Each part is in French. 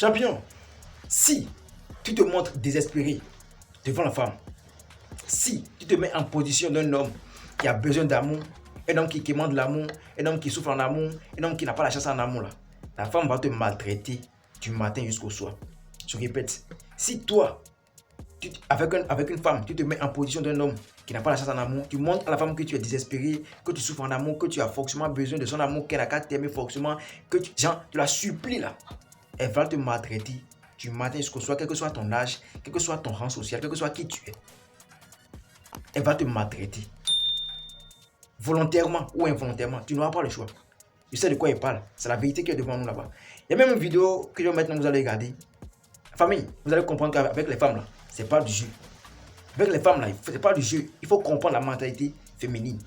Champion, si tu te montres désespéré devant la femme, si tu te mets en position d'un homme qui a besoin d'amour, un homme qui demande l'amour, un homme qui souffre en amour, un homme qui n'a pas la chance en amour, là, la femme va te maltraiter du matin jusqu'au soir. Je répète, si toi, avec une femme, tu te mets en position d'un homme qui n'a pas la chance en amour, tu montres à la femme que tu es désespéré, que tu souffres en amour, que tu as forcément besoin de son amour, qu'elle n'a qu'à t'aimer forcément, que tu la supplies là, elle va te maltraiter du matin jusqu'au soir, quel que soit ton âge, quel que soit ton rang social, quel que soit qui tu es. Elle va te maltraiter. Volontairement ou involontairement, tu n'auras pas le choix. Je sais de quoi elle parle. C'est la vérité qui est devant nous là-bas. Il y a même une vidéo que maintenant vous allez regarder. Famille, vous allez comprendre qu'avec les femmes là, c'est pas du jeu. Avec les femmes là, c'est pas du jeu. Il faut comprendre la mentalité féminine.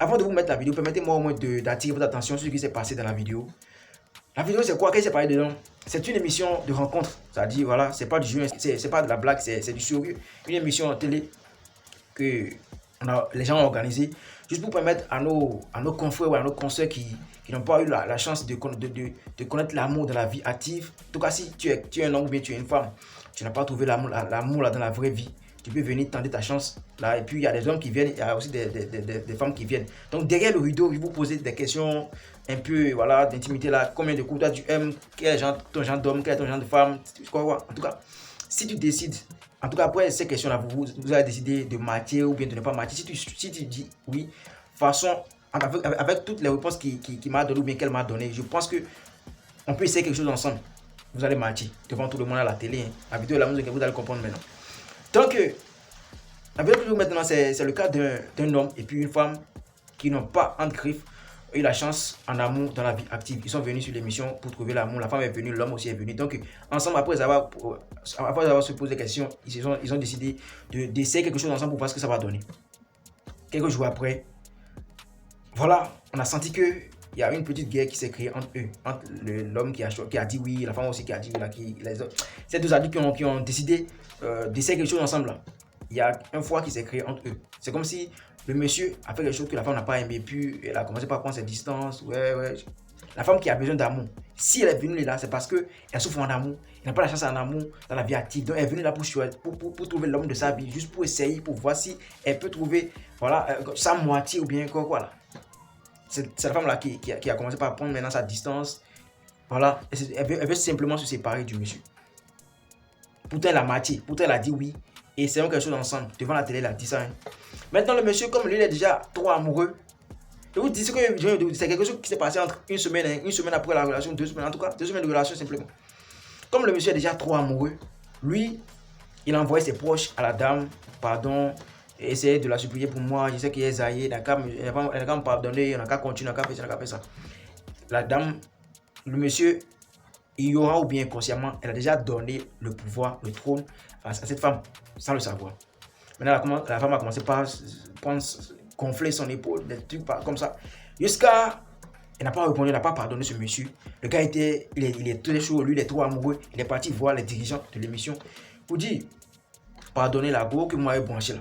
Avant de vous mettre la vidéo, permettez-moi au moins d'attirer votre attention sur ce qui s'est passé dans la vidéo. La vidéo, c'est quoi? Qu'est-ce qui s'est passé dedans? C'est une émission de rencontre. C'est-à-dire, voilà, c'est pas du jeu, c'est pas de la blague, c'est du sérieux. Une émission en télé que les gens ont organisé juste pour permettre à nos confrères ou à nos consoeurs qui n'ont pas eu la chance de connaître l'amour dans la vie active. En tout cas, si tu es un homme ou bien tu es une femme, tu n'as pas trouvé l'amour là dans la vraie vie, tu peux venir tenter ta chance là. Et puis il y a des hommes qui viennent, il y a aussi des femmes qui viennent. Donc derrière le rideau, ils vous posent des questions un peu voilà d'intimité là. Combien de coups toi tu aimes? Quel est ton genre d'homme? Quel est ton genre de femme? En tout cas, si tu décides, en tout cas après ces questions là, vous allez décider de matcher ou bien de ne pas matcher. Si tu dis oui, façon avec toutes les réponses qu'il m'a donné ou bien qu'elle m'a donné, je pense que on peut essayer quelque chose ensemble. Vous allez matcher devant tout le monde à la télé. Hein. La vidéo là, vous allez comprendre maintenant. Donc, la vidéo que je vous maintenant, c'est le cas d'un homme et puis une femme qui n'ont pas, entre griffes, eu la chance en amour dans la vie active. Ils sont venus sur l'émission pour trouver l'amour. La femme est venue, l'homme aussi est venu. Donc, ensemble, après avoir se posé des questions, ils ont décidé d'essayer quelque chose ensemble pour voir ce que ça va donner. Quelques jours après, voilà, on a senti que il y a une petite guerre qui s'est créée entre eux, entre l'homme qui a dit oui, la femme aussi qui a dit oui, ces deux adultes qui ont décidé d'essayer quelque chose ensemble là. Il y a un foie qui s'est créé entre eux. C'est comme si le monsieur a fait quelque chose que la femme n'a pas aimé, puis elle a commencé par prendre ses distances. Ouais. La femme qui a besoin d'amour, si elle est venue là, c'est parce qu'elle souffre en amour, elle n'a pas la chance en amour dans la vie active. Donc elle est venue là pour trouver l'homme de sa vie, juste pour essayer, pour voir si elle peut trouver voilà, sa moitié ou bien quoi là. C'est la femme là qui a commencé par prendre maintenant sa distance. Voilà, elle veut simplement se séparer du monsieur. Pourtant elle a matché, pourtant elle a dit oui. Et c'est quelque chose ensemble. Devant la télé, elle a dit ça. Hein. Maintenant le monsieur, comme lui il est déjà trop amoureux, je vous dis ce que c'est quelque chose qui s'est passé entre une semaine après la relation, 2 semaines, en tout cas 2 semaines de relation simplement. Comme le monsieur est déjà trop amoureux, lui, il a envoyé ses proches à la dame, pardon, essayer de la supplier pour moi, je sais qu'il est zaïe, elle n'a qu'à me pardonner, elle n'a qu'à continuer, elle n'a qu'à faire ça. La dame, le monsieur, il y aura ou bien inconsciemment, elle a déjà donné le pouvoir, le trône à cette femme, sans le savoir. Maintenant, la femme a commencé par gonfler son épaule, des trucs comme ça, jusqu'à... Elle n'a pas répondu, elle n'a pas pardonné ce monsieur. Le gars il est très chaud, lui il est trop amoureux, il est parti voir les dirigeants de l'émission pour dire, pardonnez la go que moi j'ai branché là.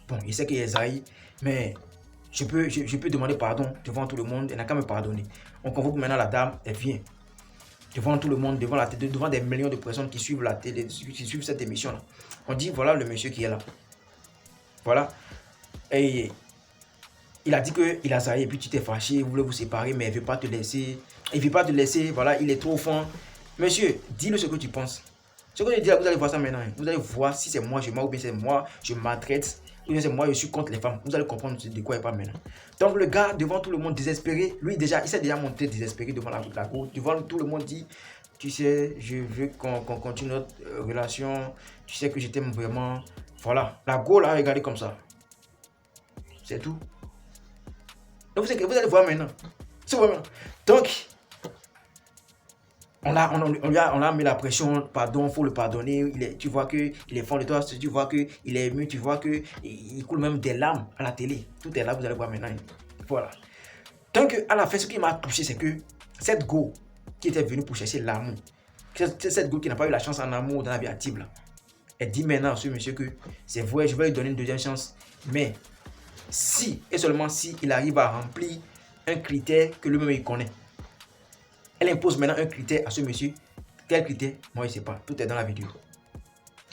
Bon, il sait qu'il est zaï, mais je peux demander pardon devant tout le monde, elle n'a qu'à me pardonner. On convoque maintenant la dame, elle vient. Devant tout le monde, devant la télé, devant des millions de personnes qui suivent la télé, qui suivent cette émission là. On dit, voilà le monsieur qui est là. Voilà. Et il a dit qu'il a zaï et puis tu t'es fâché, vous voulez vous séparer, mais il ne veut pas te laisser. Il ne veut pas te laisser, voilà, il est trop fin. Monsieur, dis-le ce que tu penses. Ce que je dis là, vous allez voir ça maintenant. Vous allez voir si c'est moi, ou bien c'est moi, je maltraite, ou bien c'est moi, je suis contre les femmes. Vous allez comprendre de quoi il parle maintenant. Donc le gars, devant tout le monde désespéré, lui déjà, il s'est déjà montré désespéré devant la cour. Devant tout le monde dit, tu sais, je veux qu'on continue notre relation. Tu sais que je t'aime vraiment. Voilà, la go là, regardez comme ça. C'est tout. Donc vous allez voir maintenant. C'est vraiment. Donc, on a mis la pression, pardon, il faut le pardonner. Tu vois qu'il est fond de toi, tu vois qu'il est ému, tu vois qu'il coule même des larmes à la télé. Tout est là, vous allez voir maintenant. Voilà. Donc, à la fin, ce qui m'a touché, c'est que cette go qui était venue pour chercher l'amour, cette go qui n'a pas eu la chance en amour dans la vie active, là, elle dit maintenant à ce monsieur que c'est vrai, je vais lui donner une deuxième chance, mais si et seulement si il arrive à remplir un critère que lui-même il connaît. Elle impose maintenant un critère à ce monsieur Quel critère? Moi, je ne sais pas. Tout est dans la vidéo.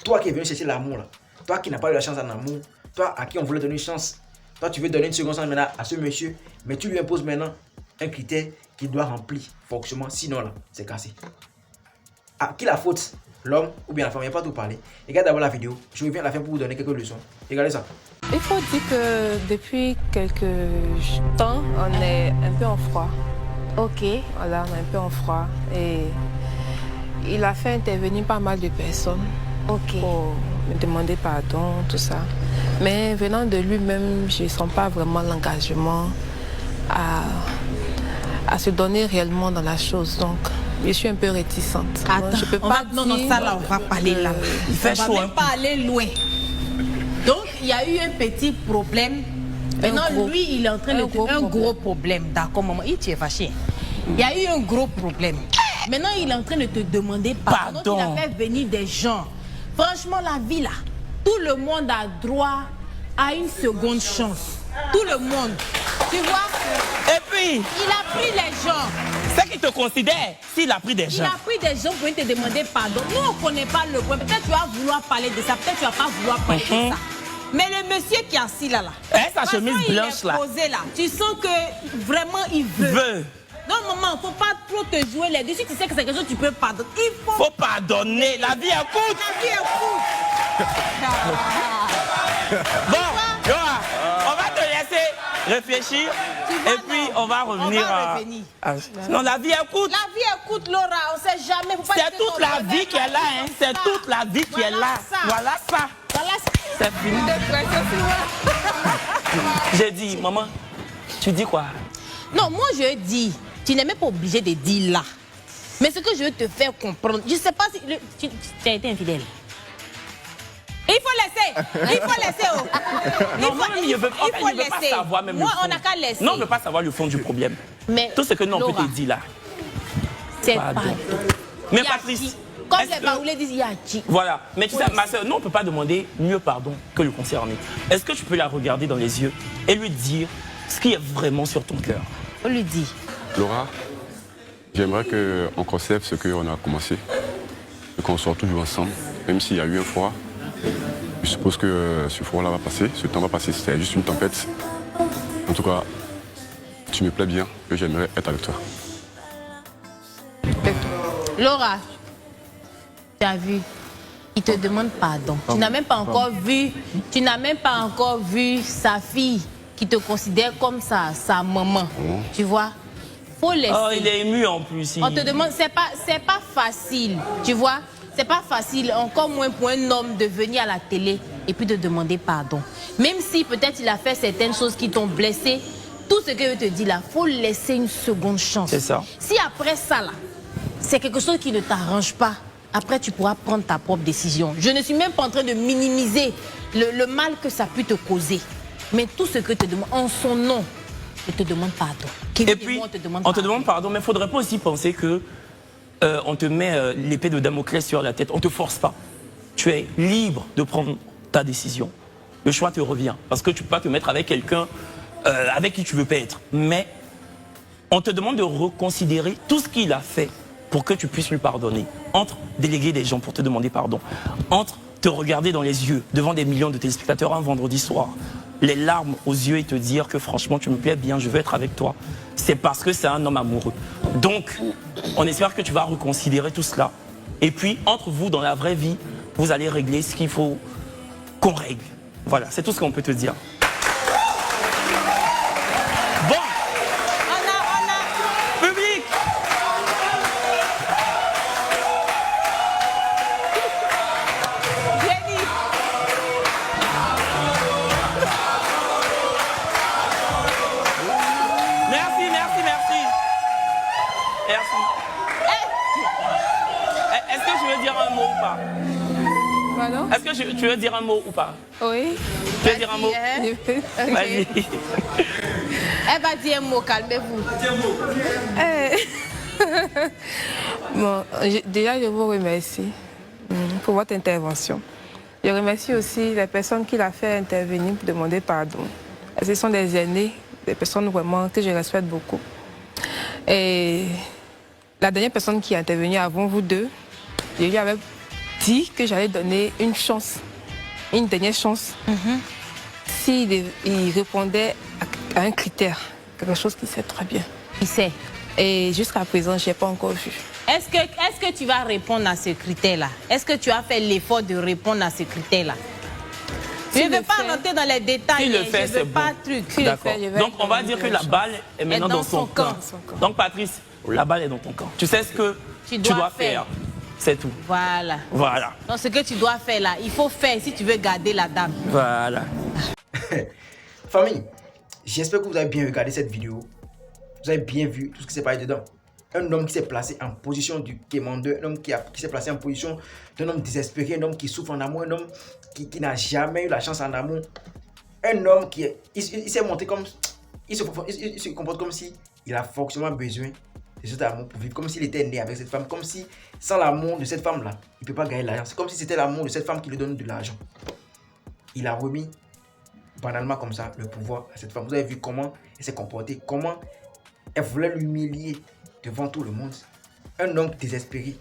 Toi qui es venu chercher l'amour, là. Toi qui n'as pas eu la chance en amour. Toi à qui on voulait donner une chance. Toi, tu veux donner une seconde chance maintenant à ce monsieur. Mais tu lui imposes maintenant un critère qu'il doit remplir forcément. Sinon, là, c'est cassé. À qui la faute? L'homme ou bien la femme? Il n'y a pas tout parler. Regarde d'abord la vidéo. Je reviens à la fin pour vous donner quelques leçons. Regardez ça. Il faut dire que depuis quelques temps, on est un peu en froid. Ok. Voilà, on est un peu en froid. Et il a fait intervenir pas mal de personnes. Ok. Pour me demander pardon, tout ça. Mais venant de lui-même, je ne sens pas vraiment l'engagement à se donner réellement dans la chose. Donc, je suis un peu réticente. Attends, je peux pas non, ça là, on va parler là. Il fait chaud. On va même pas aller loin. Donc, il y a eu un petit problème. Maintenant, lui, il est en train de faire un gros problème. D'accord, maman, il t'est fâché. Il y a eu un gros problème. Maintenant, il est en train de te demander pardon. Donc, il a fait venir des gens. Franchement, la vie là, tout le monde a droit à une seconde chance. Tout le monde. Tu vois? Et puis, il a pris les gens. C'est qu'il te considère s'il a pris des gens. Il a pris des gens pour te demander pardon. Nous, on ne connaît pas le point. Peut-être tu vas vouloir parler de ça. Peut-être tu ne vas pas vouloir parler de ça. Mais le monsieur qui est assis là, sa chemise blanche là. Posé, là, tu sens que vraiment il veut. Non, maman, il ne faut pas trop te jouer les deux. Si tu sais que c'est quelque chose que tu peux pardonner, il faut pardonner. La vie est courte. La vie est courte. Bon, Laura, on va te laisser réfléchir et puis on va revenir. Non, la vie est courte. La vie est courte, Laura, on ne sait jamais. C'est toute la vie qui est là, hein. C'est toute la vie qui est là. Voilà ça. C'est fini. J'ai dit, maman, tu dis quoi? Non, moi je dis, tu n'es même pas obligé de dire là. Mais ce que je veux te faire comprendre, je ne sais pas si tu as été infidèle. Il faut laisser. Il faut laisser. Il ne veut pas savoir même moi, le fond. on n'a qu'à laisser. Non, on ne veut pas savoir le fond du problème. Mais tout ce que nous, on peut te dire là. C'est pardon. Mais Patrice, comme les Baoulés disent, il y a dit. Voilà. Mais tu sais, ma soeur, nous, on ne peut pas demander mieux pardon que le concerné. Est-ce que tu peux la regarder dans les yeux et lui dire ce qui est vraiment sur ton cœur? On lui dit. Laura, j'aimerais qu'on conserve ce qu'on a commencé et qu'on soit toujours ensemble, même s'il y a eu un froid. Je suppose que ce froid-là va passer, ce temps va passer, c'est juste une tempête. En tout cas, tu me plais bien et j'aimerais être avec toi. Laura, tu as vu, il te demande pardon. Tu n'as même pas encore vu, sa fille qui te considère comme sa maman. Tu vois? Faut laisser. Oh, il est ému en plus. On te demande, c'est pas facile, tu vois? C'est pas facile, encore moins pour un homme de venir à la télé et puis de demander pardon. Même si peut-être il a fait certaines choses qui t'ont blessé, tout ce que je te dis là, faut laisser une seconde chance. C'est ça. Si après ça là, c'est quelque chose qui ne t'arrange pas, après tu pourras prendre ta propre décision. Je ne suis même pas en train de minimiser le mal que ça peut te causer. Mais tout ce que te demande, en son nom, je te demande pardon. Et puis, on te demande pardon, mais il ne faudrait pas aussi penser que on te met l'épée de Damoclès sur la tête. On ne te force pas. Tu es libre de prendre ta décision. Le choix te revient. Parce que tu ne peux pas te mettre avec quelqu'un avec qui tu ne veux pas être. Mais on te demande de reconsidérer tout ce qu'il a fait pour que tu puisses lui pardonner. Entre déléguer des gens pour te demander pardon. Entre te regarder dans les yeux devant des millions de téléspectateurs un vendredi soir, les larmes aux yeux et te dire que franchement tu me plais bien, je veux être avec toi. C'est parce que c'est un homme amoureux. Donc, on espère que tu vas reconsidérer tout cela. Et puis, entre vous, dans la vraie vie, vous allez régler ce qu'il faut qu'on règle. Voilà, c'est tout ce qu'on peut te dire. Bon. Public. Est-ce que je veux dire un mot ou pas? Pardon? Est-ce que tu veux dire un mot ou pas? Oui. Tu veux dire un mot? Vas-y. Elle va dire un mot, calmez-vous. Bon, déjà, je vous remercie pour votre intervention. Je remercie aussi les personnes qui l'ont fait intervenir pour demander pardon. Ce sont des aînés, des personnes vraiment que je respecte beaucoup. Et la dernière personne qui est intervenue avant vous deux, je lui avais dit que j'allais donner une chance, une dernière chance, s'il répondait à un critère, quelque chose qu'il sait très bien. Il sait. Et jusqu'à présent, je n'ai pas encore vu. Est-ce que tu vas répondre à ce critère-là? Est-ce que tu as fait l'effort de répondre à ce critère-là? Je ne veux pas rentrer dans les détails. S'il le fait, je veux c'est pas bon. truc. D'accord. Donc, on va dire que la balle est maintenant dans son camp. Donc, Patrice, la balle est dans ton camp. Tu sais ce que tu dois faire. C'est tout. Voilà. Voilà. Donc, ce que tu dois faire là, il faut faire si tu veux garder la dame. Voilà. Famille, j'espère que vous avez bien regardé cette vidéo. Vous avez bien vu tout ce qui s'est passé dedans. Un homme qui s'est placé en position du quémandeur, un homme qui s'est placé en position d'un homme désespéré, un homme qui souffre en amour, un homme qui n'a jamais eu la chance en amour. Un homme qui il s'est montré comme... Il se comporte comme si il a forcément besoin de cet amour pour vivre, comme s'il était né avec cette femme, comme si sans l'amour de cette femme-là, il ne peut pas gagner l'argent. C'est comme si c'était l'amour de cette femme qui lui donne de l'argent. Il a remis banalement comme ça le pouvoir à cette femme. Vous avez vu comment elle s'est comportée, comment elle voulait l'humilier devant tout le monde. Un homme désespéré,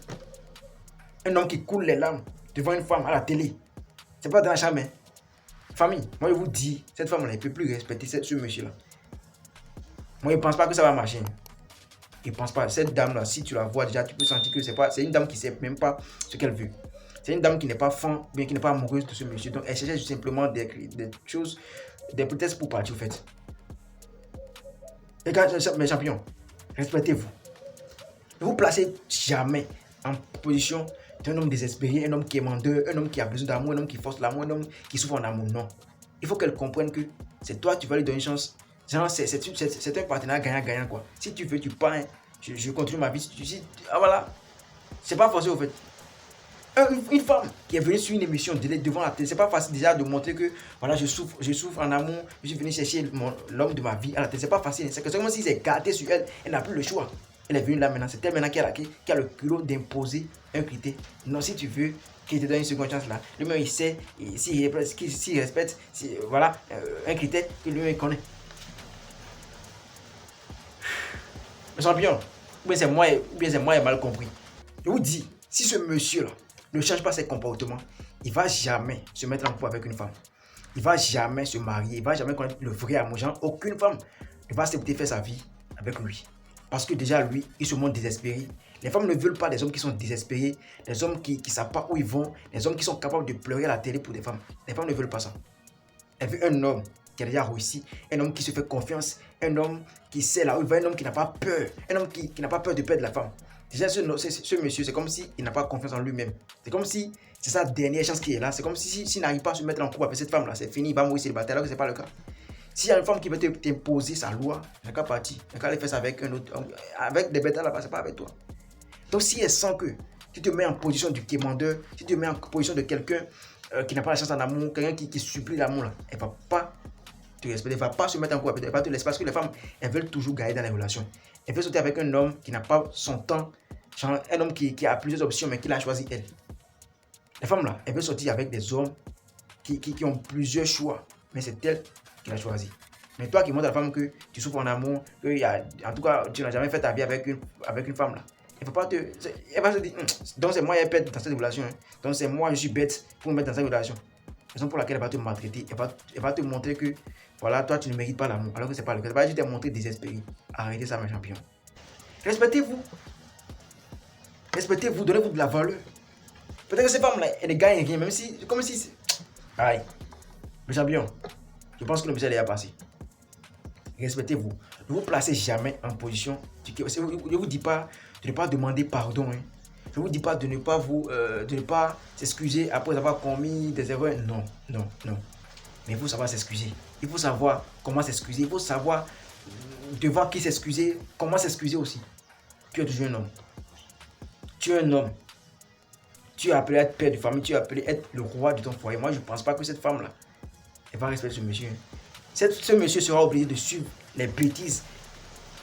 un homme qui coule les larmes devant une femme à la télé. C'est pas dans la chambre. Famille, moi je vous dis, cette femme-là, elle ne peut plus respecter ce monsieur-là. Moi je ne pense pas que ça va marcher. Je ne pense pas. Cette dame-là, si tu la vois déjà, tu peux sentir que c'est une dame qui ne sait même pas ce qu'elle veut. C'est une dame qui n'est pas fan, bien qui n'est pas amoureuse de ce monsieur. Donc elle cherchait simplement des choses, des prétextes pour partir au fait. Et quand, mes champions, respectez-vous. Ne vous placez jamais en position d'un homme désespéré, un homme qui est menteur, un homme qui a besoin d'amour, un homme qui force l'amour, un homme qui souffre en amour. Non. Il faut qu'elle comprenne que c'est toi, tu vas lui donner une chance. C'est un partenariat gagnant-gagnant quoi. Si tu veux, tu pars, hein. Je continue ma vie. Voilà. C'est pas forcé au fait. Une femme qui est venue sur une émission devant la télé, c'est pas facile déjà de montrer que voilà, je souffre en amour, je suis venu chercher l'homme de ma vie à la télé. C'est pas facile. C'est comme si c'est gâté sur elle, elle n'a plus le choix. Elle est venue là maintenant, c'est elle maintenant qui a le culot d'imposer un critère. Non, si tu veux qu'il te donne une seconde chance là, lui-même il sait, s'il respecte, voilà, un critère que lui-même connaît. Mes champions, ou bien c'est moi qui ai mal compris. Je vous dis, si ce monsieur-là ne change pas ses comportements, il ne va jamais se mettre en couple avec une femme. Il ne va jamais se marier, il ne va jamais connaître le vrai amour. Aucune femme ne va accepter faire sa vie avec lui. Parce que déjà, lui, il se montre désespéré. Les femmes ne veulent pas des hommes qui sont désespérés, des hommes qui ne savent pas où ils vont, des hommes qui sont capables de pleurer à la télé pour des femmes. Les femmes ne veulent pas ça. Elle veut un homme qui a déjà réussi, un homme qui se fait confiance, un homme qui sait là où il va, un homme qui n'a pas peur, un homme qui n'a pas peur de perdre la femme. Déjà, ce monsieur, c'est comme s'il n'a pas confiance en lui-même. C'est comme si c'est sa dernière chance qui est là. C'est comme s'il n'arrive pas à se mettre en couple avec cette femme-là, c'est fini, il va mourir célibataire, alors que ce n'est pas le cas. S'il y a une femme qui veut t'imposer sa loi, il n'y a qu'à partir. Il n'y a qu'à aller faire ça avec un autre, avec des bêtes là-bas, ce n'est pas avec toi. Donc si elle sent que tu te mets en position du quémandeur, si tu te mets en position de quelqu'un qui n'a pas la chance en amour, quelqu'un qui supplie l'amour, là, elle ne va pas te respecter, elle ne va pas se mettre en couple avec toi, elle va te laisser parce que les femmes, elles veulent toujours gagner dans les relations. Elle veut sauter avec un homme qui n'a pas son temps, genre un homme qui a plusieurs options mais qui l'a choisi elle. Les femmes là, elles veulent sortir avec des hommes qui ont plusieurs choix, mais c'est elle qui l'a choisi. Mais toi qui montres à la femme que tu souffres en amour, en tout cas tu n'as jamais fait ta vie avec une femme là, elle va se dire, donc c'est moi qui ai bête dans cette relation, hein. Donc c'est moi je suis bête pour me mettre dans cette relation. Raison pour laquelle elle va te maltraiter, elle va te montrer que voilà, toi tu ne mérites pas l'amour, alors que c'est pas le cas. Elle va juste te montrer désespéré. Arrêtez ça mes champions. Respectez-vous. Respectez-vous, donnez-vous de la valeur. Peut-être que ces femmes-là, elles ne gagnent rien, même si, comme si... Aïe, mes champions, je pense que le message est passé. Respectez-vous. Ne vous placez jamais en position... Je ne vous dis pas de ne pas demander pardon. Hein. Je ne vous dis pas de ne pas s'excuser après avoir commis des erreurs. Non, non, non. Mais il faut savoir s'excuser. Il faut savoir comment s'excuser. Il faut savoir devant qui s'excuser, comment s'excuser aussi. Tu es toujours un homme. Tu es un homme. Tu es appelé à être père de famille. Tu es appelé à être le roi de ton foyer. Moi, je ne pense pas que cette femme-là, elle va respecter ce monsieur. Ce monsieur sera obligé de suivre les bêtises.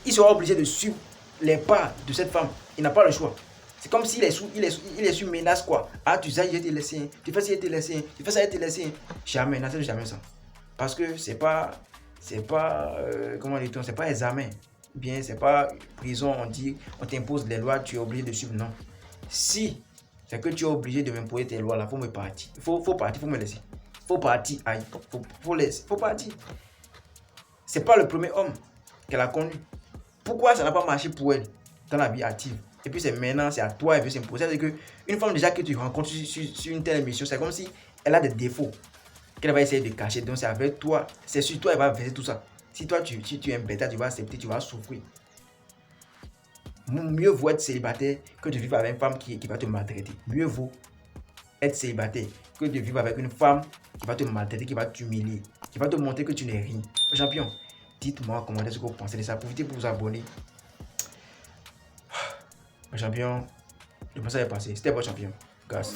Il sera obligé de suivre les pas de cette femme. Il n'a pas le choix. C'est comme s'il est sous menace quoi. Ah, tu sais, je te laisse. Tu fais ça, je te laisse. Tu fais ça, je te laisse. Jamais, n'accepte jamais ça. Parce que c'est pas comment dit-on, c'est pas examen. bien c'est pas prison, on dit, on t'impose les lois, tu es obligé de suivre. Non. Si c'est que tu es obligé de m'imposer tes lois là, faut me partir. Faut partir, faut me laisser. Faut partir, aïe, faut partir. C'est pas le premier homme qu'elle a connu. Pourquoi ça n'a pas marché pour elle dans la vie active? Et puis c'est maintenant, c'est à toi, elle veut s'imposer. C'est qu'une femme déjà que tu rencontres sur une telle émission, c'est comme si elle a des défauts qu'elle va essayer de cacher. Donc c'est avec toi, c'est sur toi elle va verser tout ça. Si toi tu es un bêta, tu vas accepter, tu vas souffrir. Mieux vaut être célibataire que de vivre avec une femme qui va te maltraiter. Mieux vaut être célibataire que de vivre avec une femme qui va te maltraiter, qui va t'humilier, qui va te montrer que tu n'es rien. Champion, dites-moi en commentaire ce que vous pensez de ça. Profitez pour vous abonner. Champion, le message est passé. C'était votre champion. Grâce.